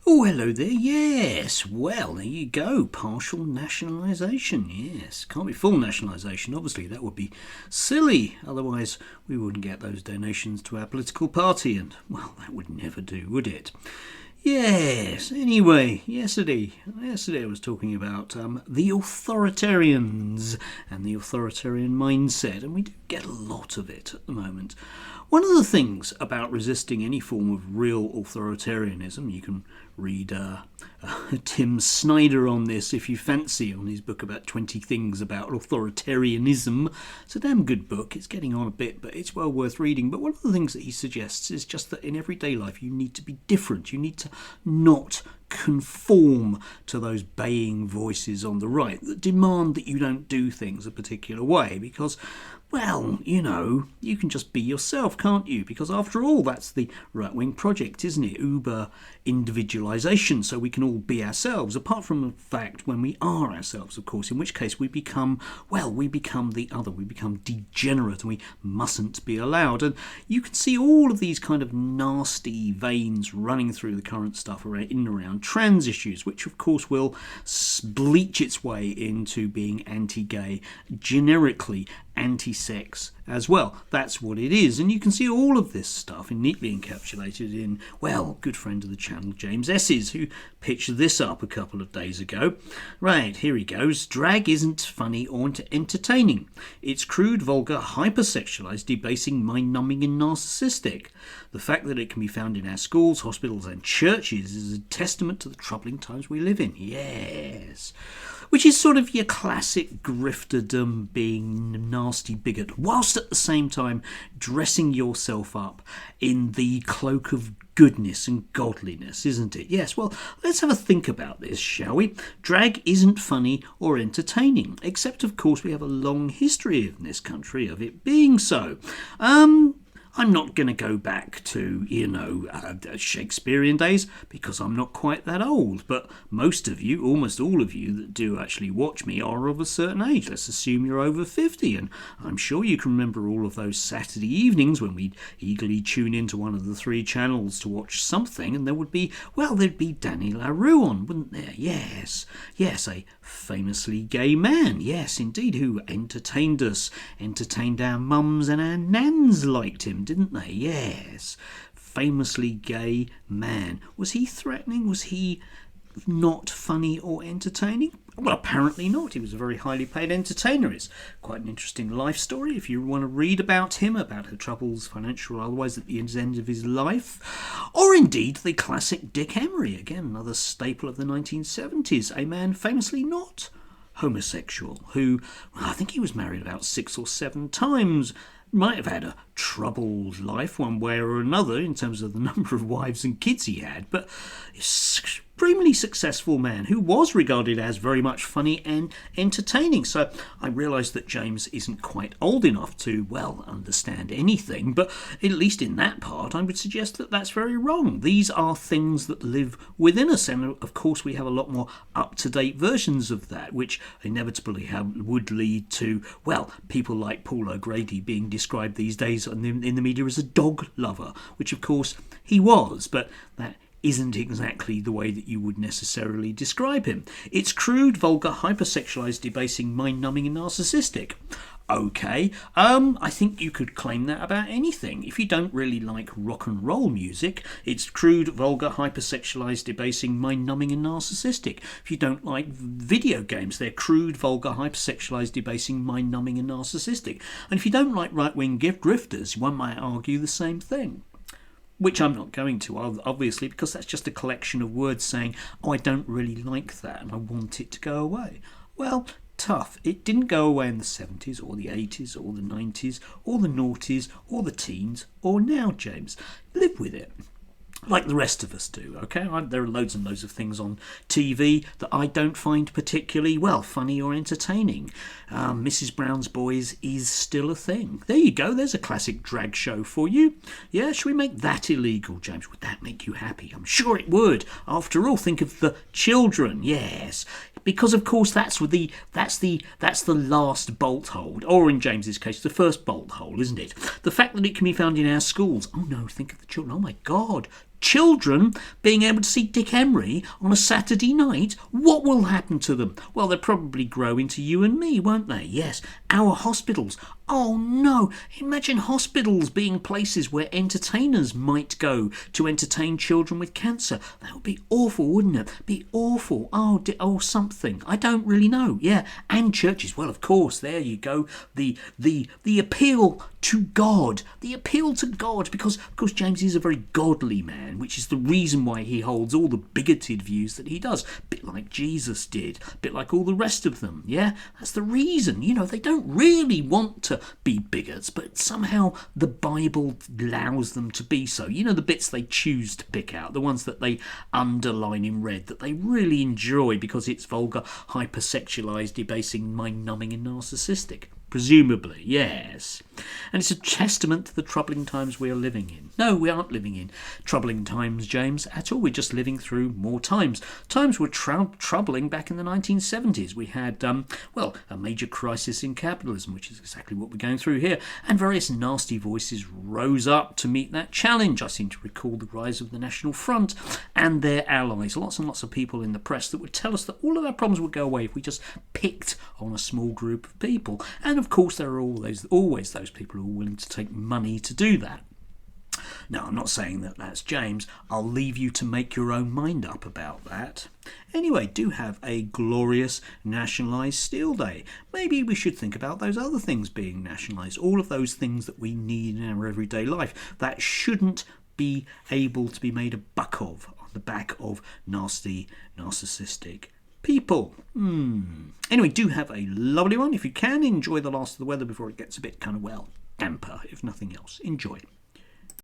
Oh, hello there. Yes. Well, there you go. Partial nationalisation. Yes. Can't be full nationalisation. Obviously, that would be silly. Otherwise, we wouldn't get those donations to our political party. And, well, that would never do, would it? Yes. Anyway, yesterday I was talking about the authoritarians and the authoritarian mindset, and we do get a lot of it at the moment. One of the things about resisting any form of real authoritarianism, you can read Tim Snyder on this if you fancy, on his book about 20 things about authoritarianism. It's a damn good book. It's getting on a bit, but it's well worth reading. But one of the things that he suggests is just that in everyday life you need to be different. You need to not conform to those baying voices on the right that demand that you don't do things a particular way because, well, you can just be yourself, can't you? Because after all, that's the right-wing project, isn't it? Uber individualisation, so we can all be ourselves, apart from the fact when we are ourselves, of course, in which case we become the other, we become degenerate and we mustn't be allowed. And you can see all of these kind of nasty veins running through the current stuff in and around trans issues, which of course will bleach its way into being anti-gay, generically anti-sex as well. That's what it is. And you can see all of this stuff neatly encapsulated in, well, good friend of the channel, James Esses, who pitched this up a couple of days ago. Right, here he goes. Drag isn't funny or entertaining. It's crude, vulgar, hypersexualized, debasing, mind-numbing and narcissistic. The fact that it can be found in our schools, hospitals and churches is a testament to the troubling times we live in. Yes. Which is sort of your classic grifterdom, being nasty bigot, whilst at the same time dressing yourself up in the cloak of goodness and godliness, isn't it? Yes, well, let's have a think about this, shall we? Drag isn't funny or entertaining, except, of course, we have a long history in this country of it being so. I'm not going to go back to, Shakespearean days because I'm not quite that old. But most of you, almost all of you that do actually watch me are of a certain age. Let's assume you're over 50. And I'm sure you can remember all of those Saturday evenings when we'd eagerly tune into one of the three channels to watch something. And there'd be Danny LaRue on, wouldn't there? Yes, a famously gay man. Yes, indeed, who entertained us, entertained our mums and our nans liked him, didn't they? Yes. Famously gay man. Was he threatening? Was he not funny or entertaining? Well, apparently not. He was a very highly paid entertainer. It's quite an interesting life story if you want to read about him, about her troubles, financial or otherwise, at the end of his life. Or indeed the classic Dick Emery, again, another staple of the 1970s, a man famously not homosexual, who, I think he was married about 6 or 7 times, might have had a troubled life one way or another in terms of the number of wives and kids he had, but a supremely successful man who was regarded as very much funny and entertaining. So I realise that James isn't quite old enough to, well, understand anything, but at least in that part I would suggest that that's very wrong. These are things that live within us, and of course we have a lot more up-to-date versions of that, which inevitably would lead to, well, people like Paul O'Grady being described these days in the media as a dog lover, which of course he was, but that isn't exactly the way that you would necessarily describe him. It's crude, vulgar, hypersexualized, debasing, mind-numbing and narcissistic. Okay, I think you could claim that about anything. If you don't really like rock and roll music, it's crude, vulgar, hypersexualized, debasing, mind-numbing and narcissistic. If you don't like video games, they're crude, vulgar, hypersexualized, debasing, mind-numbing and narcissistic. And if you don't like right-wing grifters, one might argue the same thing. Which I'm not going to, obviously, because that's just a collection of words saying, oh, I don't really like that and I want it to go away. Well, tough. It didn't go away in the 70s or the 80s or the 90s or the noughties or the teens or now, James. Live with it. Like the rest of us do, okay? There are loads and loads of things on TV that I don't find particularly, well, funny or entertaining. Mrs. Brown's Boys is still a thing. There you go, there's a classic drag show for you. Yeah, should we make that illegal, James? Would that make you happy? I'm sure it would. After all, think of the children, yes. Because, of course, that's the last bolt hole, or in James's case, the first bolt hole, isn't it? The fact that it can be found in our schools. Oh, no, think of the children. Oh, my God. Children being able to see Dick Emery on a Saturday night, what will happen to them? Well, they'll probably grow into you and me, won't they? Yes. Our hospitals. Oh no, imagine hospitals being places where entertainers might go to entertain children with cancer. That would be awful, wouldn't it? Be awful. Oh, something. I don't really know. Yeah, and churches. Well, of course, there you go. The appeal to God. The appeal to God, because of course James is a very godly man, which is the reason why he holds all the bigoted views that he does. A bit like Jesus did, a bit like all the rest of them. Yeah, that's the reason. They don't really want to be bigots, but somehow the Bible allows them to be so. The bits they choose to pick out, the ones that they underline in red, that they really enjoy because it's vulgar, hypersexualized, debasing, mind-numbing and narcissistic. Presumably, yes. And it's a testament to the troubling times we are living in. No, we aren't living in troubling times, James, at all. We're just living through more times. Times were troubling back in the 1970s. We had, a major crisis in capitalism, which is exactly what we're going through here. And various nasty voices rose up to meet that challenge. I seem to recall the rise of the National Front and their allies. Lots and lots of people in the press that would tell us that all of our problems would go away if we just picked on a small group of people. And of course, there are always those people who are willing to take money to do that. Now, I'm not saying that that's James. I'll leave you to make your own mind up about that. Anyway, do have a glorious nationalised Steel Day. Maybe we should think about those other things being nationalised, all of those things that we need in our everyday life that shouldn't be able to be made a buck of on the back of nasty, narcissistic people. Anyway, do have a lovely one. If you can, enjoy the last of the weather before it gets a bit damper, if nothing else. Enjoy.